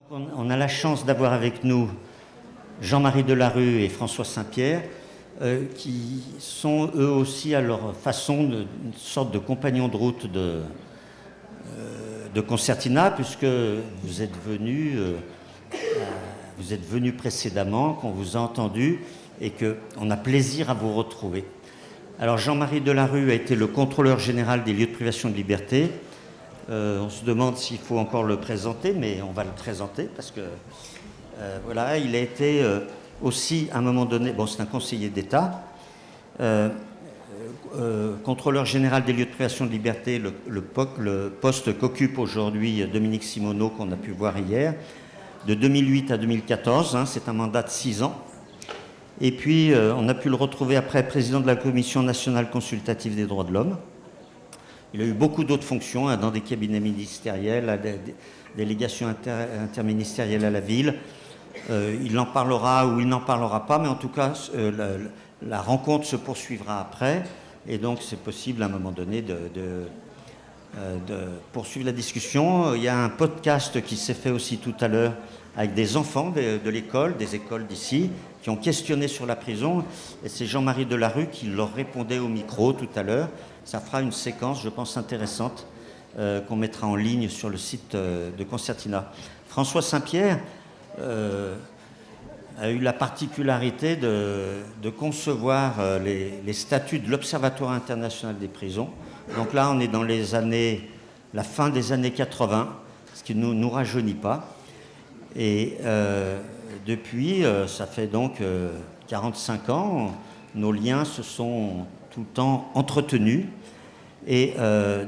On a la chance d'avoir avec nous Jean-Marie Delarue et François Saint-Pierre, qui sont eux aussi à leur façon une sorte de compagnons de route de Concertina, puisque vous êtes venus précédemment, qu'on vous a entendu et qu'on a plaisir à vous retrouver. Alors Jean-Marie Delarue a été le contrôleur général des lieux de privation de liberté. On se demande s'il faut encore le présenter, mais on va le présenter parce que voilà, il a été aussi à un moment donné, bon, c'est un conseiller d'État, contrôleur général des lieux de privation de liberté, le poste qu'occupe aujourd'hui Dominique Simoneau, qu'on a pu voir hier, de 2008 à 2014, c'est un mandat de 6 ans. Et puis, on a pu le retrouver après président de la Commission nationale consultative des droits de l'homme. Il a eu beaucoup d'autres fonctions, dans des cabinets ministériels, à des délégations interministérielles à la ville. Il en parlera ou il n'en parlera pas, mais en tout cas, la rencontre se poursuivra après. Et donc, c'est possible à un moment donné de poursuivre la discussion. Il y a un podcast qui s'est fait aussi tout à l'heure avec des enfants de l'école, des écoles d'ici, qui ont questionné sur la prison. Et c'est Jean-Marie Delarue qui leur répondait au micro tout à l'heure. Ça fera une séquence, je pense, intéressante qu'on mettra en ligne sur le site de Concertina. François Saint-Pierre a eu la particularité de concevoir les statuts de l'Observatoire international des prisons. Donc là, on est dans la fin des années 80, ce qui ne nous rajeunit pas. Et depuis, ça fait donc 45 ans, nos liens se sont tout le temps entretenus. Et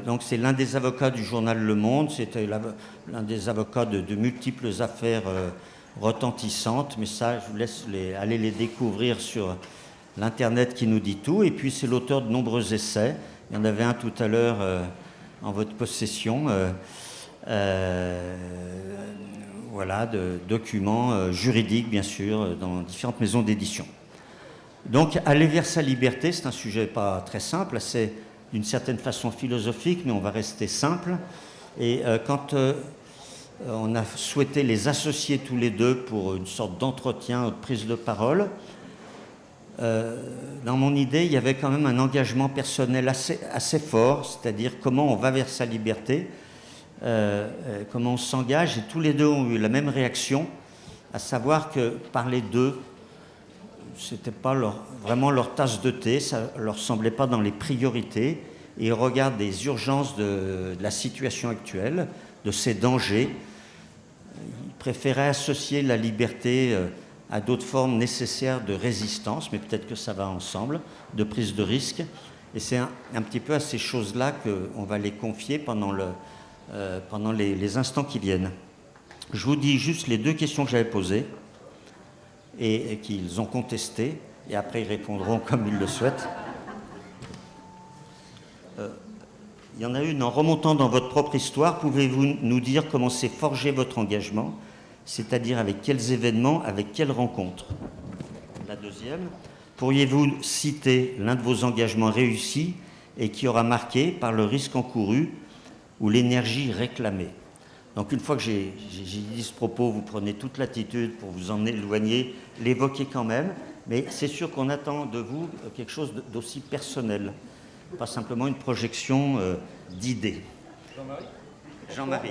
donc c'est l'un des avocats du journal Le Monde, c'était l'un des avocats de multiples affaires retentissantes, mais ça, je vous laisse aller les découvrir sur l'Internet qui nous dit tout. Et puis c'est l'auteur de nombreux essais. Il y en avait un tout à l'heure en votre possession. Voilà, de documents juridiques, bien sûr, dans différentes maisons d'édition. Donc, aller vers sa liberté, c'est un sujet pas très simple, c'est d'une certaine façon philosophique, mais on va rester simple. Et quand on a souhaité les associer tous les deux pour une sorte d'entretien ou de prise de parole, dans mon idée, il y avait quand même un engagement personnel assez fort, c'est-à-dire comment on va vers sa liberté, comment on s'engage, et tous les deux ont eu la même réaction, à savoir que parler d'eux, c'était pas vraiment leur tasse de thé, ça leur semblait pas dans les priorités, et ils regardent des urgences de la situation actuelle, de ces dangers. Ils préféraient associer la liberté à d'autres formes nécessaires de résistance, mais peut-être que ça va ensemble, de prise de risque, et c'est un petit peu à ces choses-là qu'on va les confier pendant les instants qui viennent. Je vous dis juste les deux questions que j'avais posées et qu'ils ont contestées, et après ils répondront comme ils le souhaitent. Il y en a une en remontant dans votre propre histoire. Pouvez-vous nous dire comment s'est forgé votre engagement, c'est-à-dire avec quels événements, avec quelles rencontres? La deuxième, pourriez-vous citer l'un de vos engagements réussis et qui aura marqué par le risque encouru ou l'énergie réclamée? Donc une fois que j'ai dit ce propos, vous prenez toute l'attitude pour vous en éloigner, l'évoquer quand même, mais c'est sûr qu'on attend de vous quelque chose d'aussi personnel, pas simplement une projection d'idées. Jean-Marie.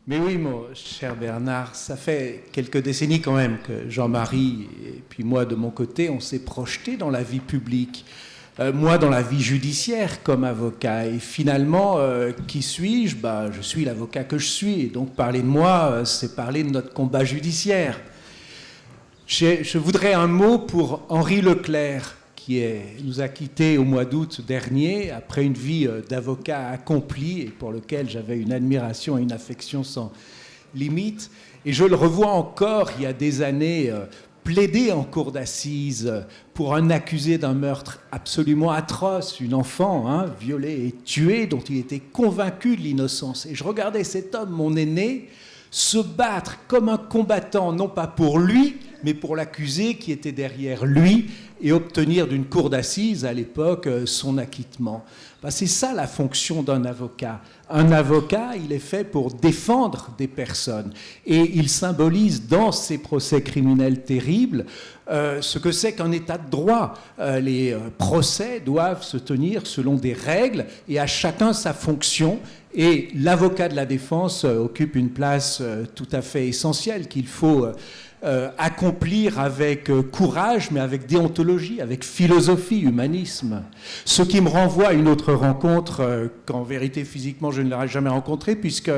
Mais oui, mon cher Bernard, ça fait quelques décennies quand même que Jean-Marie et puis moi de mon côté, on s'est projeté dans la vie publique. Moi, dans la vie judiciaire comme avocat. Et finalement, qui suis-je? Je suis l'avocat que je suis. Et donc, parler de moi, c'est parler de notre combat judiciaire. Je voudrais un mot pour Henri Leclerc, qui nous a quittés au mois d'août dernier, après une vie d'avocat accompli, et pour lequel j'avais une admiration et une affection sans limite. Et je le revois encore, il y a des années, plaider en cour d'assises pour un accusé d'un meurtre absolument atroce, une enfant violée et tuée, dont il était convaincu de l'innocence. Et je regardais cet homme, mon aîné, se battre comme un combattant, non pas pour lui, mais pour l'accusé qui était derrière lui et obtenir d'une cour d'assises à l'époque son acquittement. Ben, c'est ça la fonction d'un avocat. Un avocat, il est fait pour défendre des personnes et il symbolise dans ces procès criminels terribles ce que c'est qu'un état de droit. Les procès doivent se tenir selon des règles et à chacun sa fonction. Et l'avocat de la défense occupe une place tout à fait essentielle qu'il faut accomplir avec courage, mais avec déontologie, avec philosophie, humanisme. Ce qui me renvoie à une autre rencontre qu'en vérité physiquement je ne l'aurais jamais rencontrée, puisque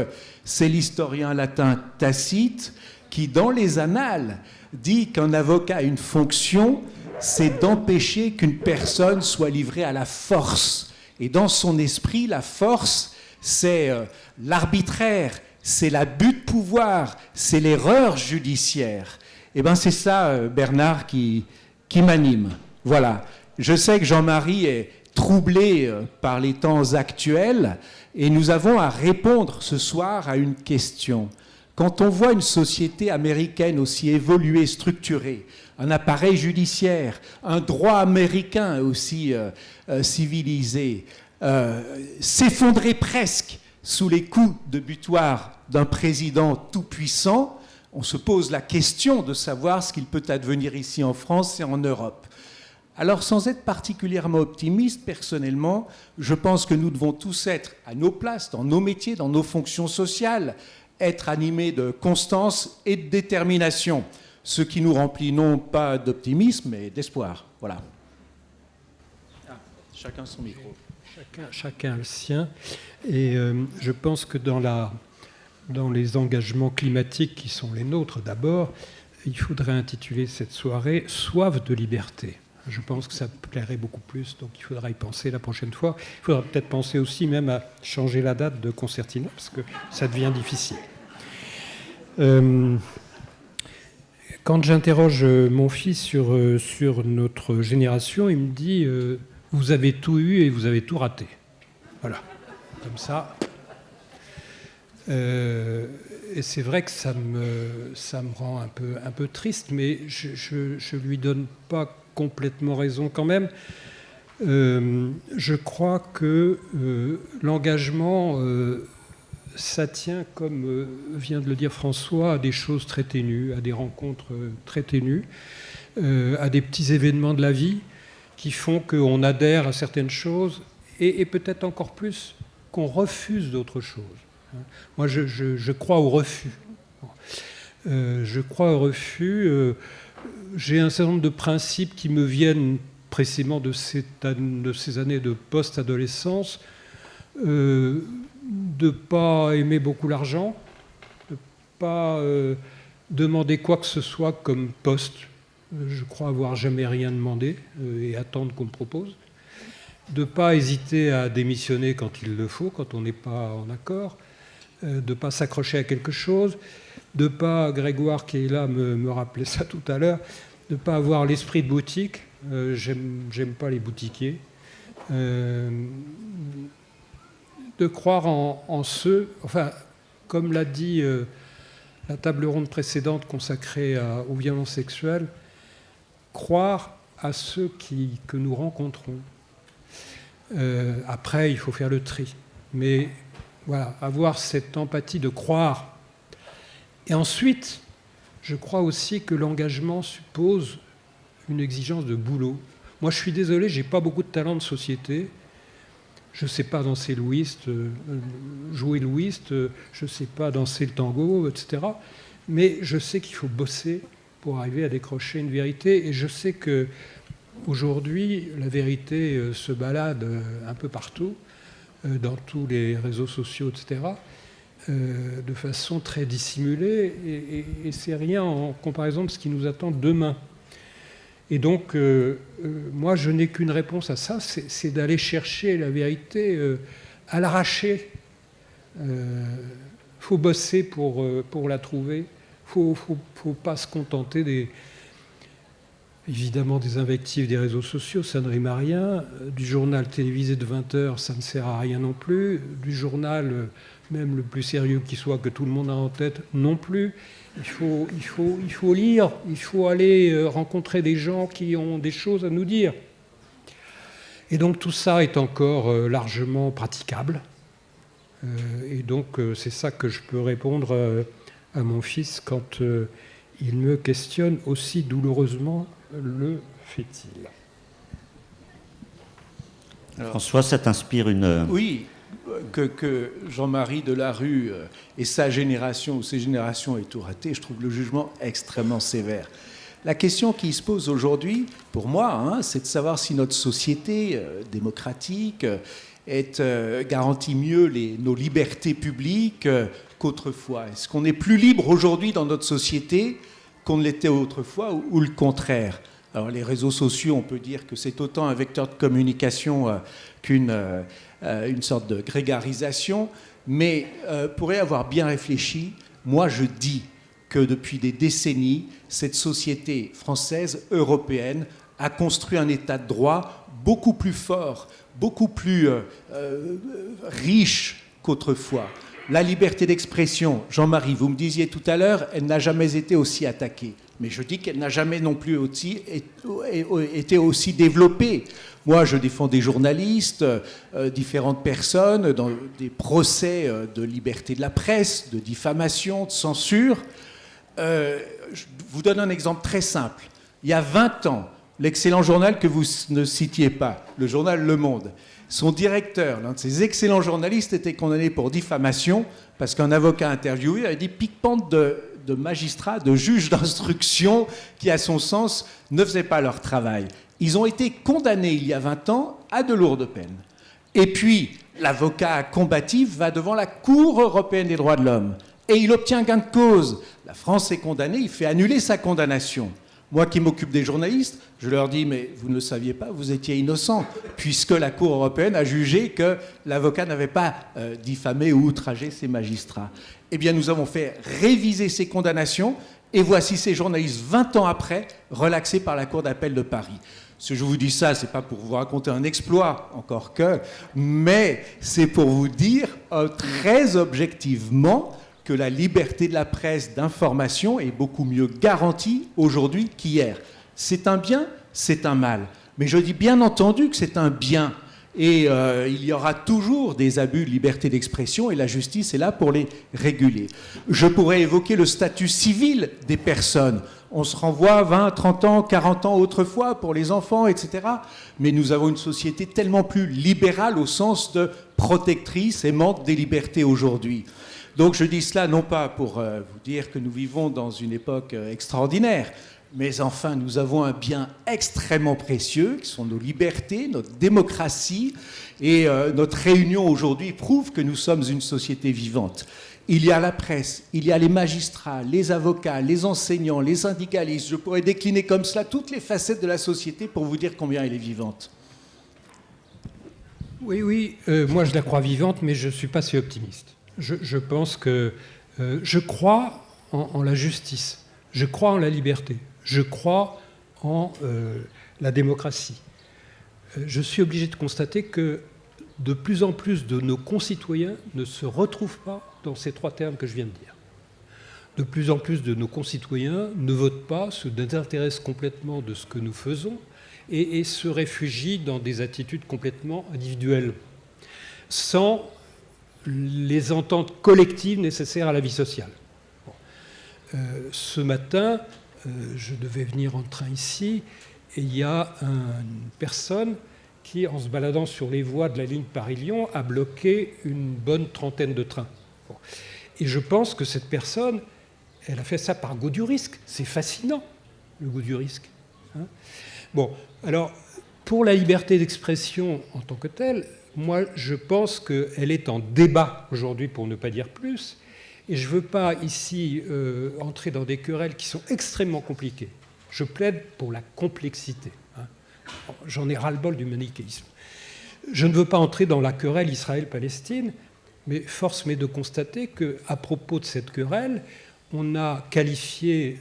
c'est l'historien latin Tacite qui, dans les Annales, dit qu'un avocat a une fonction, c'est d'empêcher qu'une personne soit livrée à la force. Et dans son esprit, la force, c'est l'arbitraire, c'est l'abus de pouvoir, c'est l'erreur judiciaire. Eh bien, c'est ça, Bernard, qui m'anime. Voilà. Je sais que Jean-Marie est troublé par les temps actuels et nous avons à répondre ce soir à une question. Quand on voit une société américaine aussi évoluée, structurée, un appareil judiciaire, un droit américain aussi civilisé, s'effondrer presque sous les coups de butoir d'un président tout-puissant, on se pose la question de savoir ce qu'il peut advenir ici en France et en Europe. Alors, sans être particulièrement optimiste, personnellement, je pense que nous devons tous être à nos places, dans nos métiers, dans nos fonctions sociales, être animés de constance et de détermination, ce qui nous remplit non pas d'optimisme, mais d'espoir. Voilà. Chacun son micro. Chacun le sien. Et je pense que dans les engagements climatiques qui sont les nôtres d'abord, il faudrait intituler cette soirée « Soif de liberté ». Je pense que ça plairait beaucoup plus, donc il faudra y penser la prochaine fois. Il faudra peut-être penser aussi même à changer la date de Concertina, parce que ça devient difficile. Quand j'interroge mon fils sur notre génération, il me dit vous avez tout eu et vous avez tout raté. Voilà, comme ça. Et c'est vrai que ça me rend un peu triste, mais je lui donne pas complètement raison quand même. Je crois que l'engagement, ça tient, comme vient de le dire François, à des choses très ténues, à des rencontres très ténues, à des petits événements de la vie qui font qu'on adhère à certaines choses et peut-être encore plus qu'on refuse d'autres choses. Moi, je crois au refus. Je crois au refus. J'ai un certain nombre de principes qui me viennent précisément de ces années de post-adolescence. De ne pas aimer beaucoup l'argent, de ne pas demander quoi que ce soit comme poste. Je crois avoir jamais rien demandé et attendre qu'on me propose. De ne pas hésiter à démissionner quand il le faut, quand on n'est pas en accord. De ne pas s'accrocher à quelque chose. De ne pas, Grégoire qui est là me rappelait ça tout à l'heure, de ne pas avoir l'esprit de boutique. J'aime pas les boutiquiers. De croire en ceux, enfin, comme l'a dit la table ronde précédente consacrée aux violences sexuelles, croire à ceux que nous rencontrons. Après, il faut faire le tri. Mais voilà, avoir cette empathie de croire. Et ensuite, je crois aussi que l'engagement suppose une exigence de boulot. Moi, je suis désolé, je n'ai pas beaucoup de talent de société. Je ne sais pas danser le whist, jouer le whist, je ne sais pas danser le tango, etc. Mais je sais qu'il faut bosser pour arriver à décrocher une vérité. Et je sais qu'aujourd'hui, la vérité se balade un peu partout, dans tous les réseaux sociaux, etc., de façon très dissimulée. Et c'est rien en comparaison de ce qui nous attend demain. Et donc, moi, je n'ai qu'une réponse à ça, c'est d'aller chercher la vérité à l'arracher. Faut bosser pour la trouver. Faut pas se contenter évidemment des invectives des réseaux sociaux, ça ne rime à rien. Du journal télévisé de 20 heures, ça ne sert à rien non plus. Du journal, même le plus sérieux qui soit, que tout le monde a en tête, non plus. Il faut lire, il faut aller rencontrer des gens qui ont des choses à nous dire. Et donc tout ça est encore largement praticable. Et donc c'est ça que je peux répondre à mon fils quand il me questionne aussi douloureusement le fait-il. Alors, François, ça t'inspire une... Oui, que Jean-Marie Delarue et sa génération ou ses générations aient tout raté, je trouve le jugement extrêmement sévère. La question qui se pose aujourd'hui, pour moi, c'est de savoir si notre société démocratique garantit mieux nos libertés publiques qu'autrefois. Est-ce qu'on est plus libre aujourd'hui dans notre société qu'on ne l'était autrefois ou le contraire? Alors les réseaux sociaux, on peut dire que c'est autant un vecteur de communication qu'une sorte de grégarisation, mais pour y avoir bien réfléchi, moi je dis que depuis des décennies, cette société française, européenne, a construit un état de droit beaucoup plus fort, beaucoup plus riche qu'autrefois. La liberté d'expression, Jean-Marie, vous me disiez tout à l'heure, elle n'a jamais été aussi attaquée. Mais je dis qu'elle n'a jamais non plus été aussi développée. Moi, je défends des journalistes, différentes personnes dans des procès de liberté de la presse, de diffamation, de censure. Je vous donne un exemple très simple. Il y a 20 ans, l'excellent journal que vous ne citiez pas, le journal Le Monde, son directeur, l'un de ses excellents journalistes, était condamné pour diffamation parce qu'un avocat interviewé avait dit pique-pente de magistrats, de juges d'instruction qui, à son sens, ne faisaient pas leur travail. Ils ont été condamnés il y a 20 ans à de lourdes peines. Et puis, l'avocat combatif va devant la Cour européenne des droits de l'homme et il obtient gain de cause. La France est condamnée, il fait annuler sa condamnation. Moi qui m'occupe des journalistes, je leur dis, mais vous ne le saviez pas, vous étiez innocent, puisque la Cour européenne a jugé que l'avocat n'avait pas diffamé ou outragé ses magistrats. Eh bien, nous avons fait réviser ces condamnations, et voici ces journalistes, 20 ans après, relaxés par la Cour d'appel de Paris. Si je vous dis ça, ce n'est pas pour vous raconter un exploit, encore que, mais c'est pour vous dire très objectivement que la liberté de la presse d'information est beaucoup mieux garantie aujourd'hui qu'hier. C'est un bien, c'est un mal. Mais je dis bien entendu que c'est un bien. Et il y aura toujours des abus de liberté d'expression et la justice est là pour les réguler. Je pourrais évoquer le statut civil des personnes. On se renvoie 20, 30 ans, 40 ans autrefois pour les enfants, etc. Mais nous avons une société tellement plus libérale au sens de protectrice et manque des libertés aujourd'hui. Donc je dis cela non pas pour vous dire que nous vivons dans une époque extraordinaire, mais enfin nous avons un bien extrêmement précieux qui sont nos libertés, notre démocratie, et notre réunion aujourd'hui prouve que nous sommes une société vivante. Il y a la presse, il y a les magistrats, les avocats, les enseignants, les syndicalistes. Je pourrais décliner comme cela toutes les facettes de la société pour vous dire combien elle est vivante. Oui, moi je la crois vivante, mais je ne suis pas si optimiste. Je pense que je crois en la justice, je crois en la liberté, je crois en la démocratie. Je suis obligé de constater que de plus en plus de nos concitoyens ne se retrouvent pas dans ces trois termes que je viens de dire. De plus en plus de nos concitoyens ne votent pas, se désintéressent complètement de ce que nous faisons et se réfugient dans des attitudes complètement individuelles, sans les ententes collectives nécessaires à la vie sociale. Bon. Ce matin, je devais venir en train ici, et il y a une personne qui, en se baladant sur les voies de la ligne Paris-Lyon, a bloqué une bonne trentaine de trains. Bon. Et je pense que cette personne, elle a fait ça par goût du risque. C'est fascinant, le goût du risque. Hein ? Bon, alors, pour la liberté d'expression en tant que telle, moi, je pense qu'elle est en débat aujourd'hui, pour ne pas dire plus, et je ne veux pas ici entrer dans des querelles qui sont extrêmement compliquées. Je plaide pour la complexité. Hein. J'en ai ras-le-bol du manichéisme. Je ne veux pas entrer dans la querelle Israël-Palestine, mais force m'est de constater qu'à propos de cette querelle, on a qualifié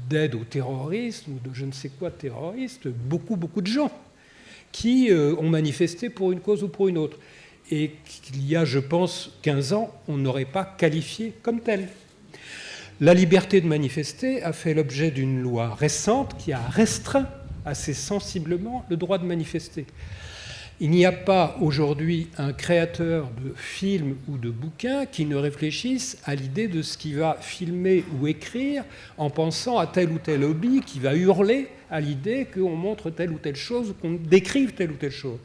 d'aide au terrorisme ou de je ne sais quoi terroriste beaucoup de gens qui ont manifesté pour une cause ou pour une autre. Et qu'il y a, je pense, 15 ans, on n'aurait pas qualifié comme tel. La liberté de manifester a fait l'objet d'une loi récente qui a restreint assez sensiblement le droit de manifester. Il n'y a pas aujourd'hui un créateur de film ou de bouquin qui ne réfléchisse à l'idée de ce qu'il va filmer ou écrire en pensant à tel ou tel hobby, qui va hurler à l'idée qu'on montre telle ou telle chose, qu'on décrive telle ou telle chose.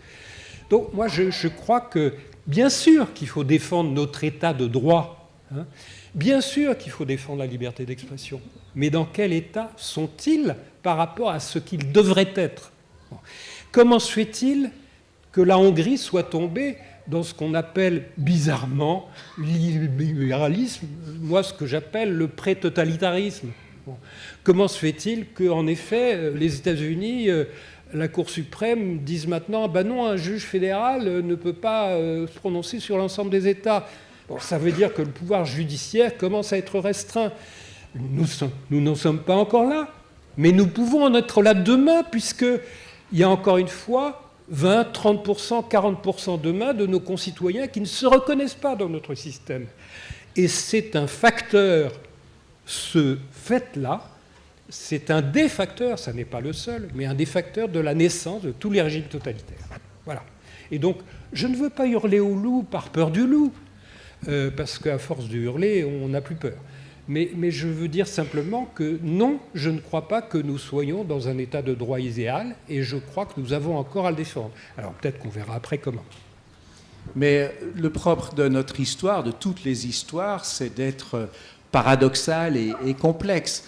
Donc moi je crois que bien sûr qu'il faut défendre notre état de droit, hein, bien sûr qu'il faut défendre la liberté d'expression, mais dans quel état sont-ils par rapport à ce qu'ils devraient être ? Bon. Comment se fait-il que la Hongrie soit tombée dans ce qu'on appelle bizarrement l'illibéralisme, moi ce que j'appelle le pré-totalitarisme. Bon. Comment se fait-il qu'en effet les États-Unis, la Cour suprême dise maintenant ah ben non, un juge fédéral ne peut pas se prononcer sur l'ensemble des États. Bon, ça veut dire que le pouvoir judiciaire commence à être restreint. Nous n'en sommes pas encore là, mais nous pouvons en être là demain, puisqu'il y a encore une fois 20, 30%, 40% demain de nos concitoyens qui ne se reconnaissent pas dans notre système. Et c'est un facteur, ce fait-là, c'est un des facteurs, ça n'est pas le seul, mais un des facteurs de la naissance de tous les régimes totalitaires. Voilà. Et donc, je ne veux pas hurler au loup par peur du loup, parce qu'à force de hurler, on n'a plus peur. Mais je veux dire simplement que non, je ne crois pas que nous soyons dans un état de droit idéal, et je crois que nous avons encore à le défendre. Alors peut-être qu'on verra après comment. Mais le propre de notre histoire, de toutes les histoires, c'est d'être paradoxal et complexe.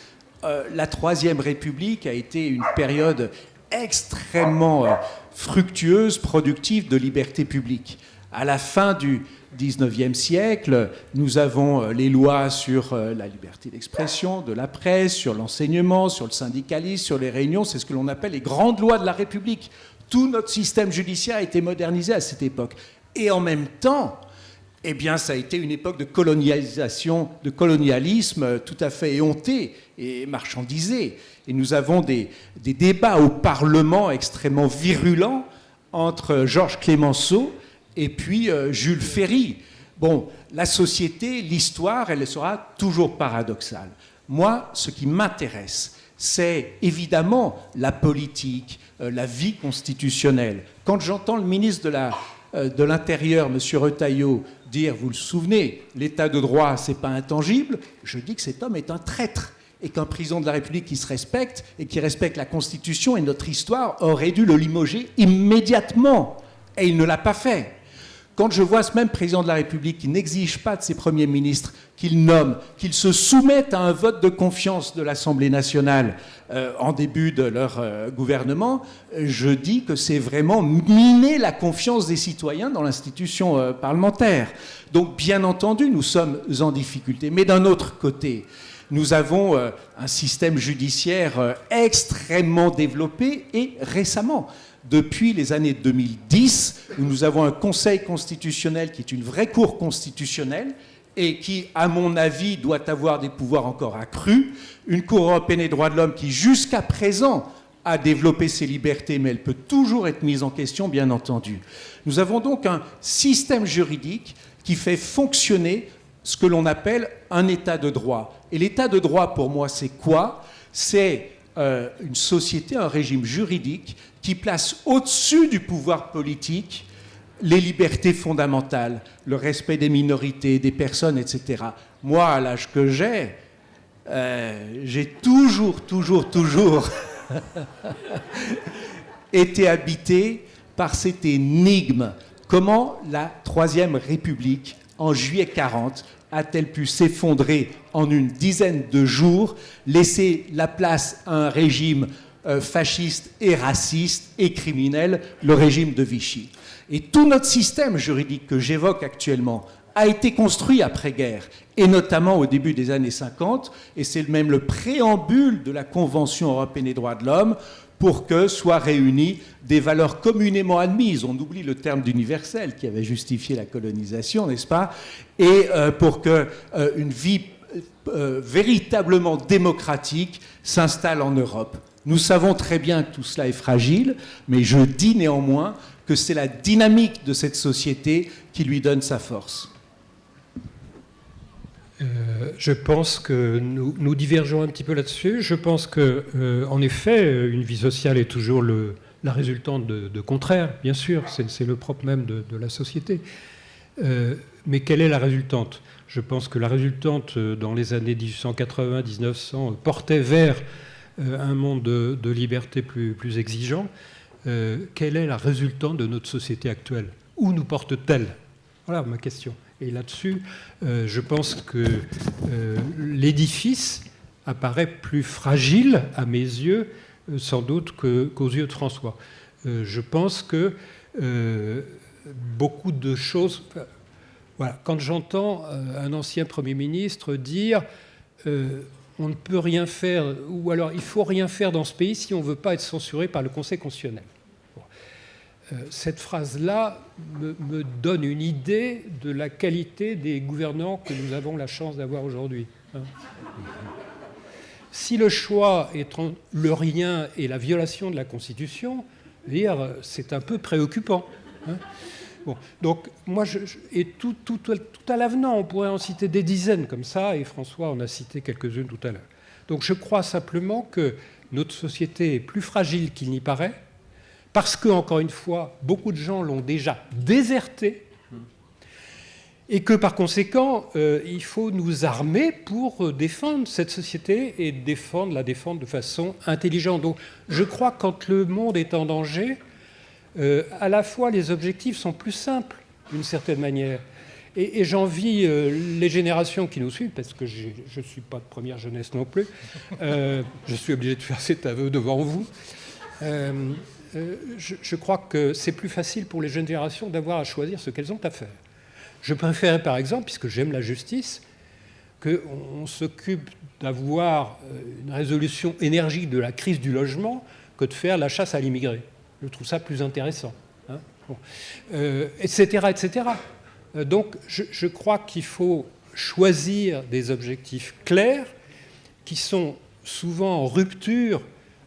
La Troisième République a été une période extrêmement fructueuse, productive de liberté publique. À la fin du XIXe siècle, nous avons les lois sur la liberté d'expression, de la presse, sur l'enseignement, sur le syndicalisme, sur les réunions. C'est ce que l'on appelle les grandes lois de la République. Tout notre système judiciaire a été modernisé à cette époque. Et en même temps, eh bien, ça a été une époque de colonialisation, de colonialisme tout à fait éhonté et marchandisé. Et nous avons des débats au Parlement extrêmement virulents entre Georges Clemenceau et puis Jules Ferry. Bon, la société, l'histoire, elle sera toujours paradoxale. Moi, ce qui m'intéresse, c'est évidemment la politique, la vie constitutionnelle. Quand j'entends le ministre de l'Intérieur, M. Retailleau, dire, vous le souvenez, l'état de droit, c'est pas intangible, je dis que cet homme est un traître et qu'un président de la République qui se respecte et qui respecte la Constitution et notre histoire aurait dû le limoger immédiatement. Et il ne l'a pas fait. Quand je vois ce même président de la République qui n'exige pas de ses premiers ministres qu'il nomme, qu'il se soumette à un vote de confiance de l'Assemblée nationale en début de leur gouvernement, je dis que c'est vraiment miner la confiance des citoyens dans l'institution parlementaire. Donc, bien entendu, nous sommes en difficulté. Mais d'un autre côté, nous avons un système judiciaire extrêmement développé et récemment. Depuis les années 2010, où nous avons un Conseil constitutionnel qui est une vraie cour constitutionnelle et qui, à mon avis, doit avoir des pouvoirs encore accrus, une Cour européenne des droits de l'homme qui, jusqu'à présent, a développé ses libertés, mais elle peut toujours être mise en question, bien entendu. Nous avons donc un système juridique qui fait fonctionner ce que l'on appelle un état de droit. Et l'état de droit, pour moi, c'est quoi ? C'est une société, un régime juridique qui place au-dessus du pouvoir politique les libertés fondamentales, le respect des minorités, des personnes, etc. Moi, à l'âge que j'ai toujours été habité par cette énigme. Comment la Troisième République, en juillet 40, a-t-elle pu s'effondrer en une dizaine de jours, laisser la place à un régime fasciste et raciste et criminel, le régime de Vichy. Et tout notre système juridique que j'évoque actuellement a été construit après-guerre, et notamment au début des années 50, et c'est même le préambule de la Convention européenne des droits de l'homme, pour que soient réunies des valeurs communément admises. On oublie le terme d'universel qui avait justifié la colonisation, n'est-ce pas ? Et pour qu'une vie véritablement démocratique s'installe en Europe. Nous savons très bien que tout cela est fragile, mais je dis néanmoins que c'est la dynamique de cette société qui lui donne sa force. Je pense que nous divergeons un petit peu là-dessus. Je pense que, en effet, une vie sociale est toujours la résultante de contraires, bien sûr. C'est le propre même de la société. Mais quelle est la résultante ? Je pense que la résultante, dans les années 1880-1900, portait vers un monde de liberté plus exigeant. Quelle est la résultante de notre société actuelle ? Où nous porte-t-elle ? Voilà ma question. Et là-dessus, je pense que l'édifice apparaît plus fragile, à mes yeux, sans doute qu'aux yeux de François. Je pense que beaucoup de choses... Voilà, quand j'entends un ancien Premier ministre dire on ne peut rien faire, ou alors il faut rien faire dans ce pays si on ne veut pas être censuré par le Conseil constitutionnel. Cette phrase-là me donne une idée de la qualité des gouvernants que nous avons la chance d'avoir aujourd'hui. Si le choix est entre le rien et la violation de la Constitution, c'est un peu préoccupant. Bon, donc, moi, et tout à l'avenant, on pourrait en citer des dizaines comme ça, et François en a cité quelques-unes tout à l'heure. Donc, je crois simplement que notre société est plus fragile qu'il n'y paraît, parce que, encore une fois, beaucoup de gens l'ont déjà déserté, et que, par conséquent, il faut nous armer pour défendre cette société et la défendre de façon intelligente. Donc, je crois que quand le monde est en danger, à la fois, les objectifs sont plus simples, d'une certaine manière. Et j'envie les générations qui nous suivent, parce que je ne suis pas de première jeunesse non plus, je suis obligé de faire cet aveu devant vous. Je crois que c'est plus facile pour les jeunes générations d'avoir à choisir ce qu'elles ont à faire. Je préférais, par exemple, puisque j'aime la justice, qu'on s'occupe d'avoir une résolution énergique de la crise du logement que de faire la chasse à l'immigré. Je trouve ça plus intéressant, etc., etc. Donc, je crois qu'il faut choisir des objectifs clairs qui sont souvent en rupture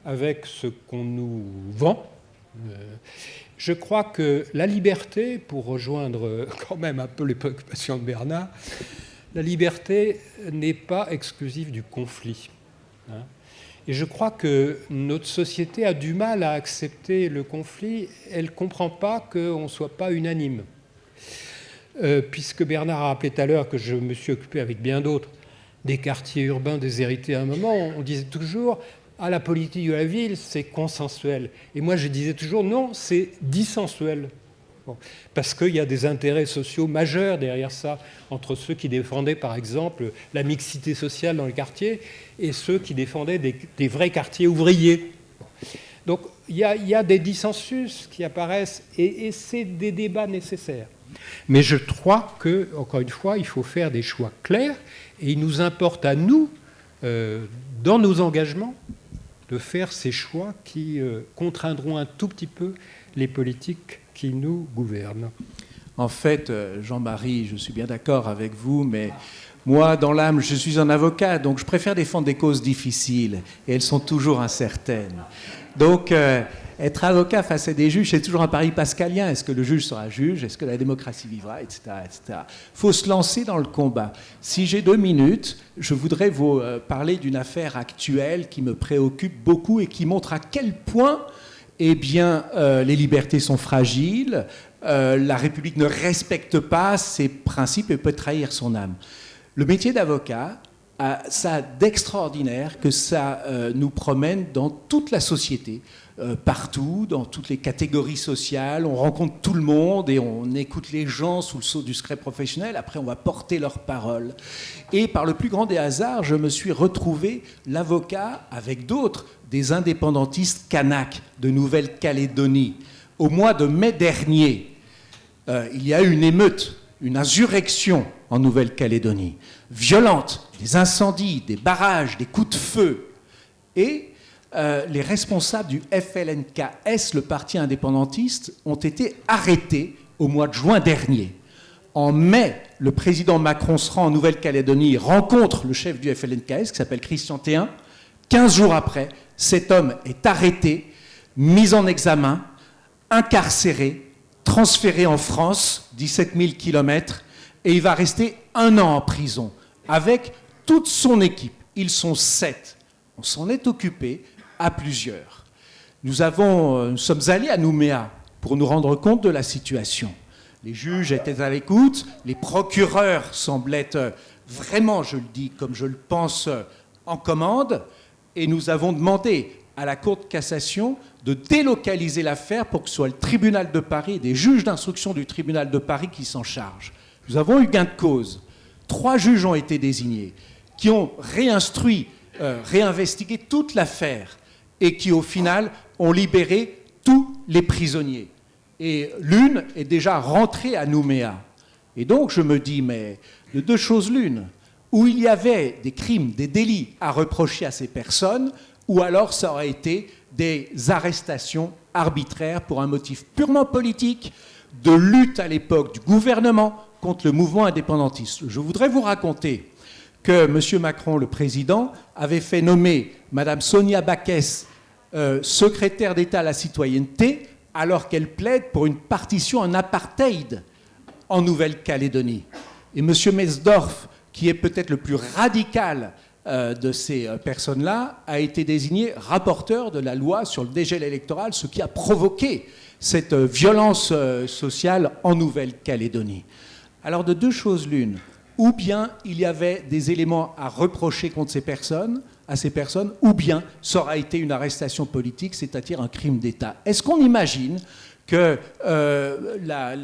avec ce qu'on nous vend. Je crois que la liberté, pour rejoindre quand même un peu les préoccupations de Bernard, la liberté n'est pas exclusive du conflit. Et je crois que notre société a du mal à accepter le conflit. Elle ne comprend pas qu'on ne soit pas unanime. Puisque Bernard a rappelé tout à l'heure que je me suis occupé avec bien d'autres des quartiers urbains déshérités à un moment, on disait toujours la politique de la ville, c'est consensuel. Et moi, je disais toujours non, c'est dissensuel. Bon, parce qu'il y a des intérêts sociaux majeurs derrière ça, entre ceux qui défendaient, par exemple, la mixité sociale dans les quartiers et ceux qui défendaient des vrais quartiers ouvriers. Donc, il y a des dissensus qui apparaissent et c'est des débats nécessaires. Mais je crois que, encore une fois, il faut faire des choix clairs et il nous importe à nous, dans nos engagements, de faire ces choix qui contraindront un tout petit peu les politiques qui nous gouvernent. En fait, Jean-Marie, je suis bien d'accord avec vous, mais moi, dans l'âme, je suis un avocat, donc je préfère défendre des causes difficiles, et elles sont toujours incertaines. Donc, être avocat face à des juges, c'est toujours un pari pascalien. Est-ce que le juge sera juge ? Est-ce que la démocratie vivra ? Etc. Il faut se lancer dans le combat. Si j'ai 2 minutes, je voudrais vous parler d'une affaire actuelle qui me préoccupe beaucoup et qui montre à quel point les libertés sont fragiles, la République ne respecte pas ses principes et peut trahir son âme. Le métier d'avocat a ça d'extraordinaire que ça nous promène dans toute la société, partout, dans toutes les catégories sociales. On rencontre tout le monde et on écoute les gens sous le sceau du secret professionnel. Après, on va porter leurs paroles. Et par le plus grand des hasards, je me suis retrouvé l'avocat avec d'autres, des indépendantistes kanaks de Nouvelle-Calédonie. Au mois de mai dernier, il y a eu une émeute, une insurrection en Nouvelle-Calédonie, violente, des incendies, des barrages, des coups de feu. Et les responsables du FLNKS, le parti indépendantiste, ont été arrêtés au mois de juin dernier. En mai, le président Macron se rend en Nouvelle-Calédonie, rencontre le chef du FLNKS qui s'appelle Christian Théin. 15 jours après, cet homme est arrêté, mis en examen, incarcéré, transféré en France, 17 000 kilomètres, et il va rester 1 an en prison avec toute son équipe. Ils sont 7. On s'en est occupé à plusieurs. Nous sommes allés à Nouméa pour nous rendre compte de la situation. Les juges étaient à l'écoute, les procureurs semblaient vraiment, je le dis comme je le pense, en commande, et nous avons demandé à la Cour de cassation de délocaliser l'affaire pour que ce soit le tribunal de Paris et des juges d'instruction du tribunal de Paris qui s'en chargent. Nous avons eu gain de cause. 3 juges ont été désignés, qui ont réinstruit, réinvestigué toute l'affaire, et qui, au final, ont libéré tous les prisonniers. Et l'une est déjà rentrée à Nouméa. Et donc, je me dis, mais de 2 choses l'une, où il y avait des crimes, des délits à reprocher à ces personnes, ou alors ça aurait été des arrestations arbitraires pour un motif purement politique, de lutte à l'époque du gouvernement contre le mouvement indépendantiste. Je voudrais vous raconter que M. Macron, le président, avait fait nommer Mme Sonia Backès secrétaire d'État à la citoyenneté, alors qu'elle plaide pour une partition en apartheid en Nouvelle-Calédonie. Et M. Mesdorf, qui est peut-être le plus radical de ces personnes-là, a été désigné rapporteur de la loi sur le dégel électoral, ce qui a provoqué cette violence sociale en Nouvelle-Calédonie. Alors, de 2 choses l'une, ou bien il y avait des éléments à reprocher contre à ces personnes, ou bien ça aura été une arrestation politique, c'est-à-dire un crime d'État. Est-ce qu'on imagine que la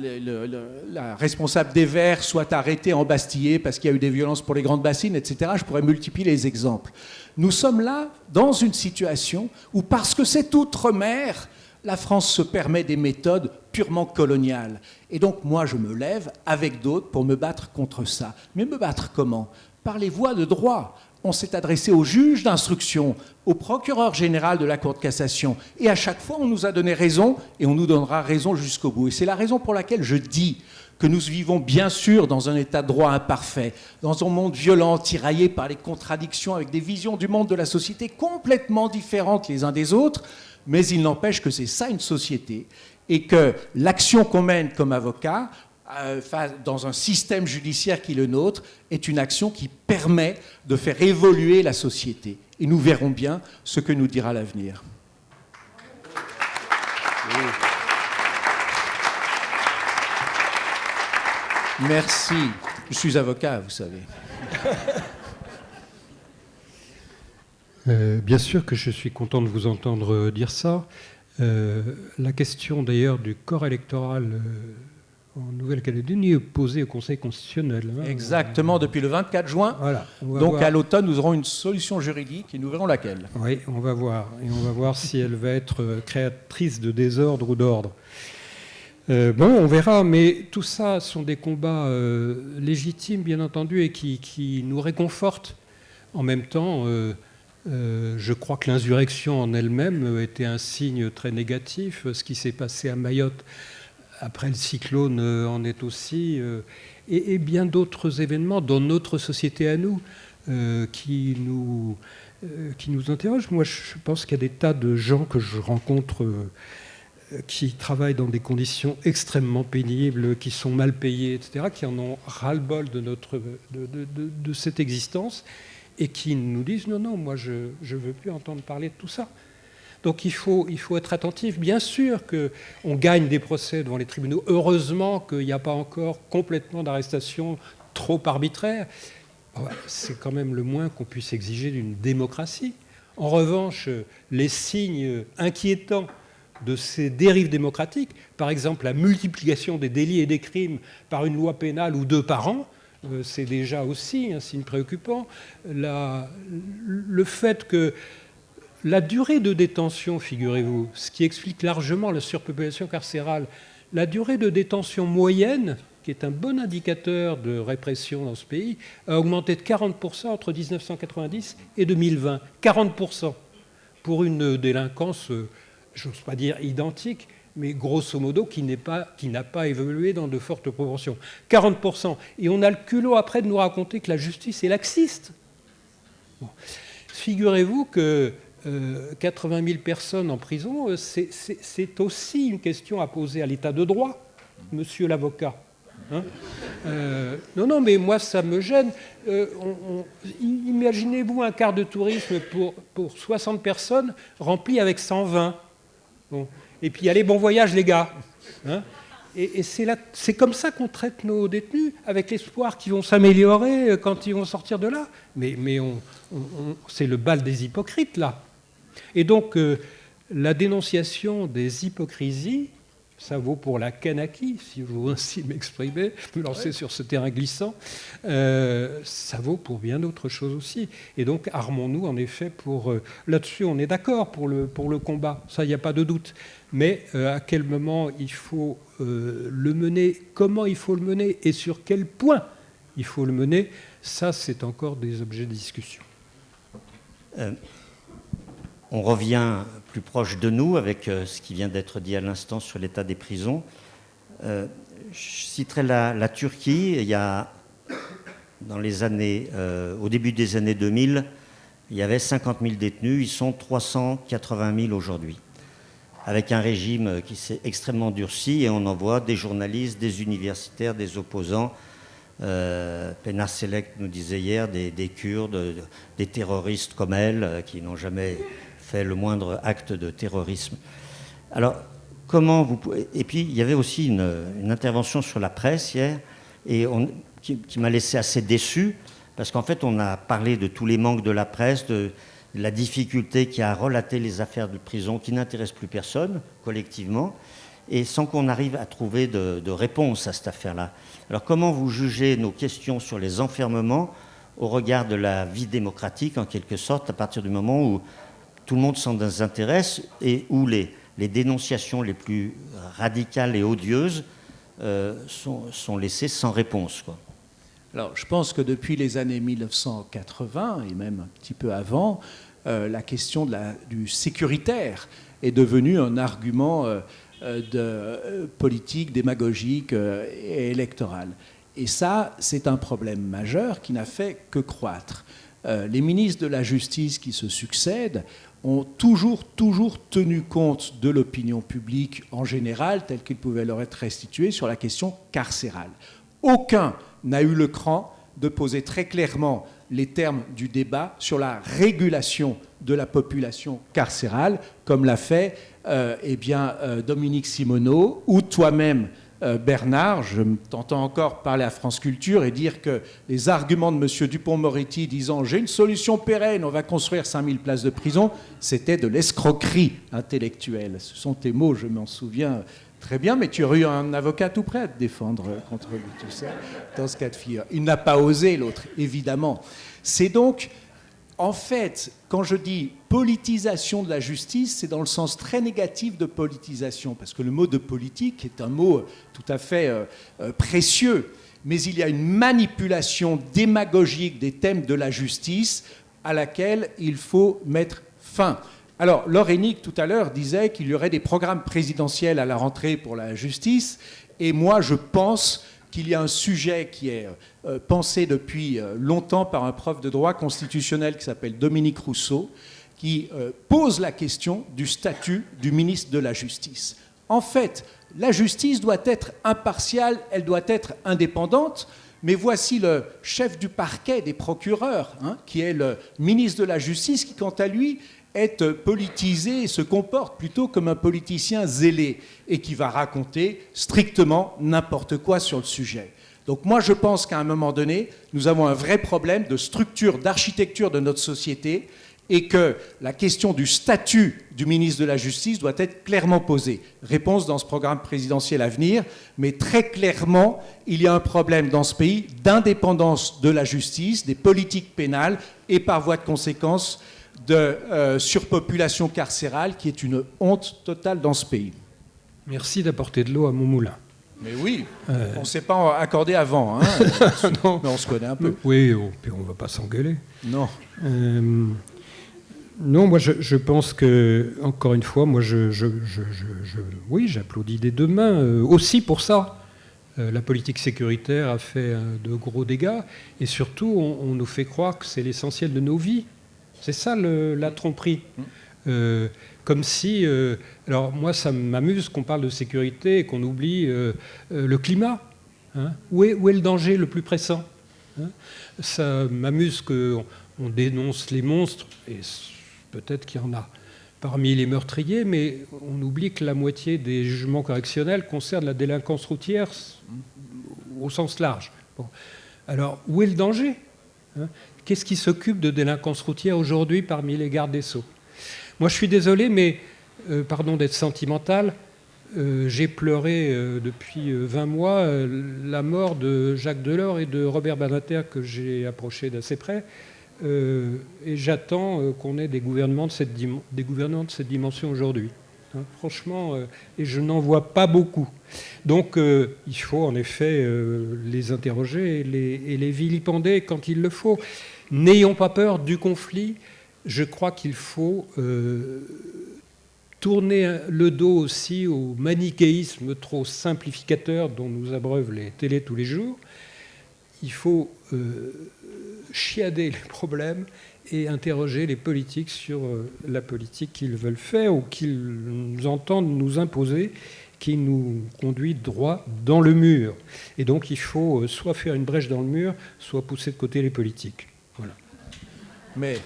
responsable des Verts soit arrêtée, embastillée parce qu'il y a eu des violences pour les grandes bassines, etc. Je pourrais multiplier les exemples. Nous sommes là dans une situation où, parce que c'est outre-mer, la France se permet des méthodes purement coloniales. Et donc, moi, je me lève avec d'autres pour me battre contre ça. Mais me battre comment ? Par les voies de droit. On s'est adressé au juge d'instruction, au procureur général de la Cour de cassation. Et à chaque fois, on nous a donné raison et on nous donnera raison jusqu'au bout. Et c'est la raison pour laquelle je dis que nous vivons bien sûr dans un état de droit imparfait, dans un monde violent, tiraillé par les contradictions, avec des visions du monde de la société complètement différentes les uns des autres, mais il n'empêche que c'est ça une société et que l'action qu'on mène comme avocat dans un système judiciaire qui est le nôtre, est une action qui permet de faire évoluer la société. Et nous verrons bien ce que nous dira l'avenir. Merci. Je suis avocat, vous savez. Bien sûr que je suis content de vous entendre dire ça. La question d'ailleurs du corps électoral en Nouvelle-Calédonie est posée au Conseil constitutionnel. Exactement, depuis le 24 juin. Voilà, donc à l'automne, nous aurons une solution juridique et nous verrons laquelle. Oui, on va voir. Et on va voir si elle va être créatrice de désordre ou d'ordre. On verra, mais tout ça sont des combats légitimes, bien entendu, et qui nous réconfortent. En même temps, je crois que l'insurrection en elle-même était un signe très négatif. Ce qui s'est passé à Mayotte après le cyclone en est aussi, et bien d'autres événements dans notre société à nous qui nous interrogent. Moi, je pense qu'il y a des tas de gens que je rencontre qui travaillent dans des conditions extrêmement pénibles, qui sont mal payés, etc., qui en ont ras-le-bol de cette existence et qui nous disent « Non, moi, je ne veux plus entendre parler de tout ça ». Donc il faut être attentif. Bien sûr qu'on gagne des procès devant les tribunaux. Heureusement qu'il n'y a pas encore complètement d'arrestation trop arbitraire. C'est quand même le moins qu'on puisse exiger d'une démocratie. En revanche, les signes inquiétants de ces dérives démocratiques, par exemple la multiplication des délits et des crimes par une loi pénale ou 2 par an, c'est déjà aussi un signe préoccupant. Le fait que la durée de détention, figurez-vous, ce qui explique largement la surpopulation carcérale, la durée de détention moyenne, qui est un bon indicateur de répression dans ce pays, a augmenté de 40% entre 1990 et 2020. 40% pour une délinquance, j'ose pas dire identique, mais grosso modo qui n'a pas évolué dans de fortes proportions. 40%. Et on a le culot après de nous raconter que la justice est laxiste. Bon. Figurez-vous que 80 000 personnes en prison, c'est aussi une question à poser à l'état de droit, monsieur l'avocat. Hein, non, mais moi, ça me gêne. Imaginez-vous un car de tourisme pour 60 personnes rempli avec 120. Bon. Et puis, allez, bon voyage, les gars. Hein, et c'est comme ça qu'on traite nos détenus, avec l'espoir qu'ils vont s'améliorer quand ils vont sortir de là. Mais c'est le bal des hypocrites, là. Et donc, la dénonciation des hypocrisies, ça vaut pour la Kanaki, si je veux ainsi m'exprimer, me lancer sur ce terrain glissant, ça vaut pour bien d'autres choses aussi. Et donc, armons-nous, en effet, là-dessus, on est d'accord pour le combat, ça, il n'y a pas de doute. Mais à quel moment il faut le mener, comment il faut le mener et sur quel point il faut le mener, ça, c'est encore des objets de discussion. On revient plus proche de nous avec ce qui vient d'être dit à l'instant sur l'état des prisons. Je citerai la Turquie. Il y a, au début des années 2000, il y avait 50 000 détenus. Ils sont 380 000 aujourd'hui, avec un régime qui s'est extrêmement durci, et on en voit des journalistes, des universitaires, des opposants. Pénar Selek nous disait hier des Kurdes, des terroristes comme elle, qui n'ont jamais fait le moindre acte de terrorisme. Alors, comment vous pouvez... Et puis, il y avait aussi une intervention sur la presse hier, et qui m'a laissé assez déçu, parce qu'en fait, on a parlé de tous les manques de la presse, de la difficulté qu'il y a à relater les affaires de prison qui n'intéressent plus personne, collectivement, et sans qu'on arrive à trouver de réponse à cette affaire-là. Alors, comment vous jugez nos questions sur les enfermements au regard de la vie démocratique, en quelque sorte, à partir du moment où tout le monde s'en désintéresse et où les dénonciations les plus radicales et odieuses sont laissées sans réponse, quoi. Alors, je pense que depuis les années 1980, et même un petit peu avant, la question du sécuritaire est devenue un argument politique, démagogique et électoral. Et ça, c'est un problème majeur qui n'a fait que croître. Les ministres de la Justice qui se succèdent ont toujours tenu compte de l'opinion publique en général, telle qu'il pouvait leur être restituée, sur la question carcérale. Aucun n'a eu le cran de poser très clairement les termes du débat sur la régulation de la population carcérale, comme l'a fait Dominique Simoneau, ou toi-même, Bernard. Je t'entends encore parler à France Culture et dire que les arguments de M. Dupond-Moretti disant « j'ai une solution pérenne, on va construire 5000 places de prison », c'était de l'escroquerie intellectuelle. Ce sont tes mots, je m'en souviens très bien, mais tu aurais eu un avocat tout prêt à te défendre contre lui, tout ça, dans ce cas de figure. Il n'a pas osé, l'autre, évidemment. C'est donc... En fait, quand je dis politisation de la justice, c'est dans le sens très négatif de politisation, parce que le mot de politique est un mot tout à fait précieux, mais il y a une manipulation démagogique des thèmes de la justice à laquelle il faut mettre fin. Alors, Laure Hennig, tout à l'heure, disait qu'il y aurait des programmes présidentiels à la rentrée pour la justice, et moi, je pense qu'il y a un sujet qui est pensé depuis longtemps par un prof de droit constitutionnel qui s'appelle Dominique Rousseau, qui pose la question du statut du ministre de la Justice. En fait, la justice doit être impartiale, elle doit être indépendante, mais voici le chef du parquet des procureurs, qui est le ministre de la Justice, qui, quant à lui, est politisé et se comporte plutôt comme un politicien zélé et qui va raconter strictement n'importe quoi sur le sujet. Donc moi, je pense qu'à un moment donné, nous avons un vrai problème de structure, d'architecture de notre société et que la question du statut du ministre de la Justice doit être clairement posée. Réponse dans ce programme présidentiel à venir, mais très clairement, il y a un problème dans ce pays d'indépendance de la justice, des politiques pénales et par voie de conséquence de surpopulation carcérale qui est une honte totale dans ce pays. Merci d'apporter de l'eau à mon moulin. Mais oui, on ne s'est pas accordé avant, Non. mais on se connaît un peu. Oui, puis on ne va pas s'engueuler. Non. Non, moi je pense que, encore une fois, moi oui, j'applaudis des deux mains, aussi pour ça. La politique sécuritaire a fait de gros dégâts, et surtout on nous fait croire que c'est l'essentiel de nos vies. C'est ça la tromperie. Comme si... alors moi ça m'amuse qu'on parle de sécurité et qu'on oublie le climat. Hein. Où est le danger le plus pressant, hein? Ça m'amuse qu'on dénonce les monstres, et peut-être qu'il y en a parmi les meurtriers, mais on oublie que la moitié des jugements correctionnels concernent la délinquance routière au sens large. Bon. Alors, où est le danger, hein? Qu'est-ce qui s'occupe de délinquance routière aujourd'hui parmi les gardes des Sceaux? Moi, je suis désolé, mais, pardon d'être sentimental, j'ai pleuré depuis 20 mois la mort de Jacques Delors et de Robert Badinter, que j'ai approché d'assez près. Et j'attends qu'on ait des gouvernements de cette dimension aujourd'hui. Hein, franchement, et je n'en vois pas beaucoup. Donc il faut en effet les interroger et les vilipender quand il le faut. N'ayons pas peur du conflit. Je crois qu'il faut tourner le dos aussi au manichéisme trop simplificateur dont nous abreuvent les télés tous les jours. Il faut chiader les problèmes et interroger les politiques sur la politique qu'ils veulent faire ou qu'ils entendent nous imposer, qui nous conduit droit dans le mur. Et donc il faut soit faire une brèche dans le mur, soit pousser de côté les politiques. Voilà. Mais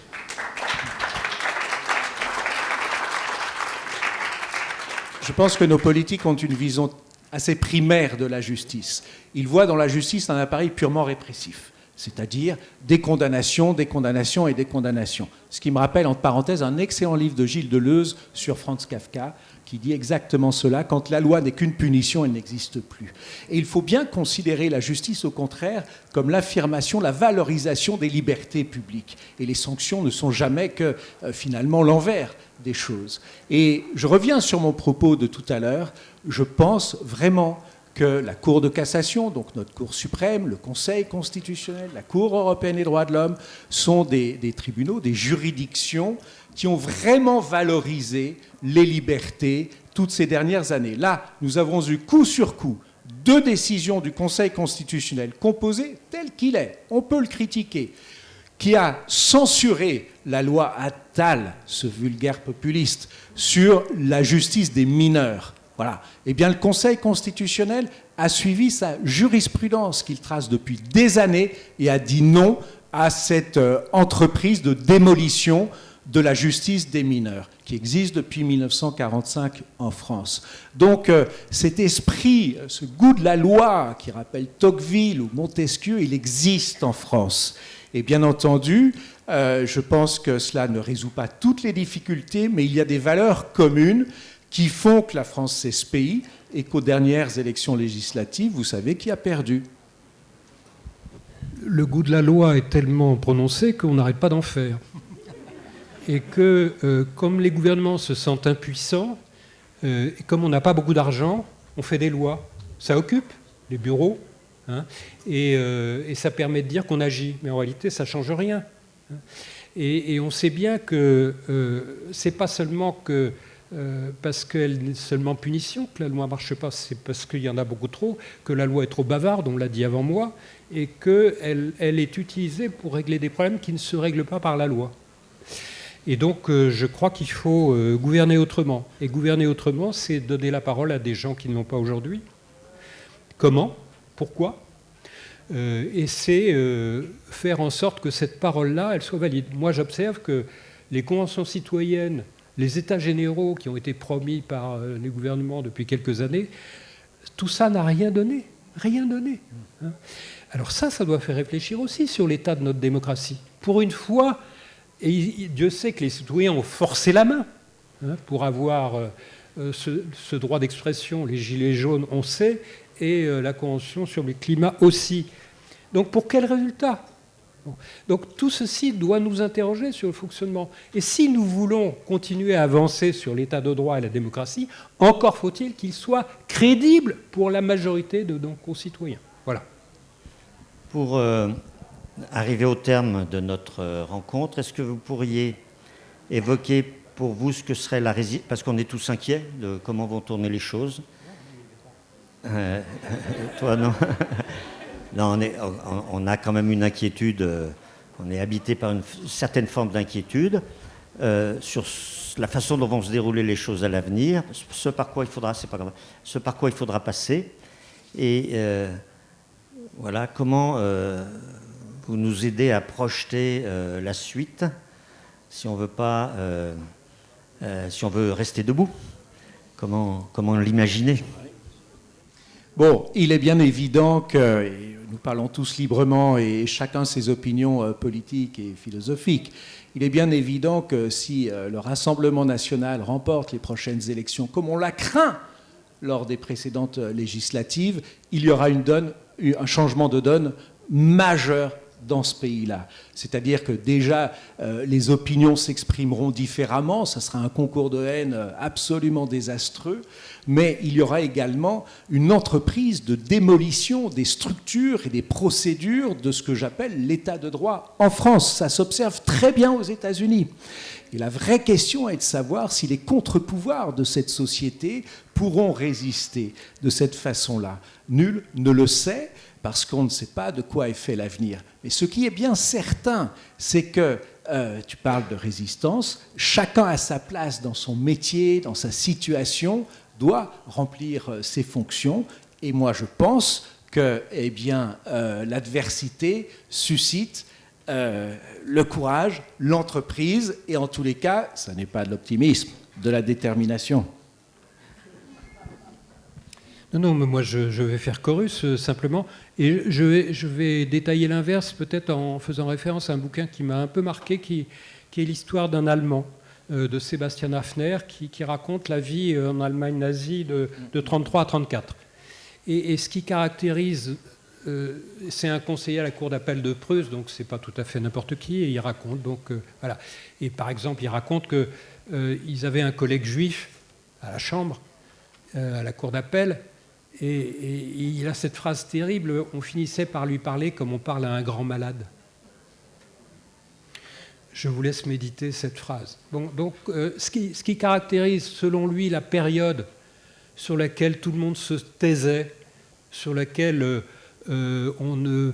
je pense que nos politiques ont une vision assez primaire de la justice. Ils voient dans la justice un appareil purement répressif, c'est-à-dire des condamnations, des condamnations et des condamnations. Ce qui me rappelle, entre parenthèses, un excellent livre de Gilles Deleuze sur Franz Kafka, qui dit exactement cela: quand la loi n'est qu'une punition, elle n'existe plus. Et il faut bien considérer la justice, au contraire, comme l'affirmation, la valorisation des libertés publiques. Et les sanctions ne sont jamais que, finalement, l'envers des choses. Et je reviens sur mon propos de tout à l'heure. Je pense vraiment que la Cour de cassation, donc notre Cour suprême, le Conseil constitutionnel, la Cour européenne des droits de l'homme, sont des tribunaux, des juridictions qui ont vraiment valorisé les libertés toutes ces dernières années. Là, nous avons eu coup sur coup 2 décisions du Conseil constitutionnel composées tel qu'il est, on peut le critiquer, qui a censuré la loi Attal, ce vulgaire populiste, sur la justice des mineurs. Voilà. Eh bien, le Conseil constitutionnel a suivi sa jurisprudence qu'il trace depuis des années et a dit non à cette entreprise de démolition de la justice des mineurs, qui existe depuis 1945 en France. Donc, cet esprit, ce goût de la loi qui rappelle Tocqueville ou Montesquieu, il existe en France. Et bien entendu, je pense que cela ne résout pas toutes les difficultés, mais il y a des valeurs communes qui font que la France c'est ce pays, et qu'aux dernières élections législatives, vous savez qui a perdu. Le goût de la loi est tellement prononcé qu'on n'arrête pas d'en faire. Et que, comme les gouvernements se sentent impuissants, et comme on n'a pas beaucoup d'argent, on fait des lois. Ça occupe les bureaux, hein, et ça permet de dire qu'on agit. Mais en réalité, ça ne change rien. Hein. Et on sait bien que ce n'est pas seulement que parce qu'elle est seulement punition que la loi ne marche pas, c'est parce qu'il y en a beaucoup trop, que la loi est trop bavarde, on l'a dit avant moi, et qu'elle est utilisée pour régler des problèmes qui ne se règlent pas par la loi. Et donc je crois qu'il faut gouverner autrement. Et gouverner autrement, c'est donner la parole à des gens qui ne l'ont pas aujourd'hui. Comment ? Pourquoi ? Et c'est faire en sorte que cette parole-là, elle soit valide. Moi, j'observe que les conventions citoyennes, les états généraux qui ont été promis par les gouvernements depuis quelques années, tout ça n'a rien donné. Rien donné. Hein. Alors ça doit faire réfléchir aussi sur l'état de notre démocratie. Pour une fois, et Dieu sait que les citoyens ont forcé la main, hein, pour avoir ce droit d'expression. Les gilets jaunes, on sait, et la Convention sur le climat aussi. Donc pour quel résultat ? Bon. Donc tout ceci doit nous interroger sur le fonctionnement. Et si nous voulons continuer à avancer sur l'état de droit et la démocratie, encore faut-il qu'il soit crédible pour la majorité de nos concitoyens. Voilà. Pour arriver au terme de notre rencontre, est-ce que vous pourriez évoquer pour vous ce que serait la résilience, parce qu'on est tous inquiets de comment vont tourner les choses. Toi, non. Non, on a quand même une inquiétude, on est habité par une certaine forme d'inquiétude sur la façon dont vont se dérouler les choses à l'avenir, ce par quoi il faudra passer. Et voilà, comment vous nous aidez à projeter la suite si on veut rester debout. Comment l'imaginer? Bon, il est bien évident que nous parlons tous librement et chacun ses opinions politiques et philosophiques. Il est bien évident que si le Rassemblement national remporte les prochaines élections, comme on l'a craint lors des précédentes législatives, il y aura un changement de donne majeur dans ce pays-là. C'est-à-dire que déjà, les opinions s'exprimeront différemment, ça sera un concours de haine absolument désastreux, mais il y aura également une entreprise de démolition des structures et des procédures de ce que j'appelle l'état de droit en France. Ça s'observe très bien aux États-Unis. Et la vraie question est de savoir si les contre-pouvoirs de cette société pourront résister de cette façon-là. Nul ne le sait, parce qu'on ne sait pas de quoi est fait l'avenir. Mais ce qui est bien certain, c'est que, tu parles de résistance, chacun à sa place dans son métier, dans sa situation, doit remplir ses fonctions. Et moi, je pense que l'adversité suscite le courage, l'entreprise, et en tous les cas, ça n'est pas de l'optimisme, de la détermination. Non, mais moi je vais faire chorus simplement, et je vais détailler l'inverse peut-être en faisant référence à un bouquin qui m'a un peu marqué, qui est l'histoire d'un Allemand, de Sebastian Haffner, qui raconte la vie en Allemagne nazie de 1933 à 1934. Et ce qui caractérise, c'est un conseiller à la cour d'appel de Prusse, donc c'est pas tout à fait n'importe qui, et il raconte donc voilà. Et par exemple, il raconte que ils avaient un collègue juif à la chambre, à la cour d'appel. Et il a cette phrase terrible, on finissait par lui parler comme on parle à un grand malade. Je vous laisse méditer cette phrase. Bon, donc, ce qui caractérise, selon lui, la période sur laquelle tout le monde se taisait, sur laquelle on ne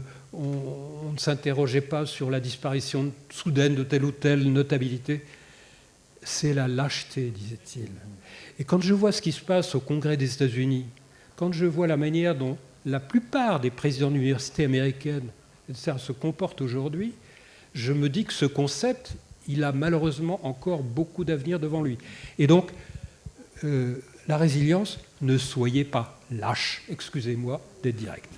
s'interrogeait pas sur la disparition soudaine de telle ou telle notabilité, c'est la lâcheté, disait-il. Et quand je vois ce qui se passe au Congrès des États-Unis, quand je vois la manière dont la plupart des présidents d'universités américaines se comportent aujourd'hui, je me dis que ce concept, il a malheureusement encore beaucoup d'avenir devant lui. Et donc, la résilience, ne soyez pas lâche, excusez-moi d'être direct.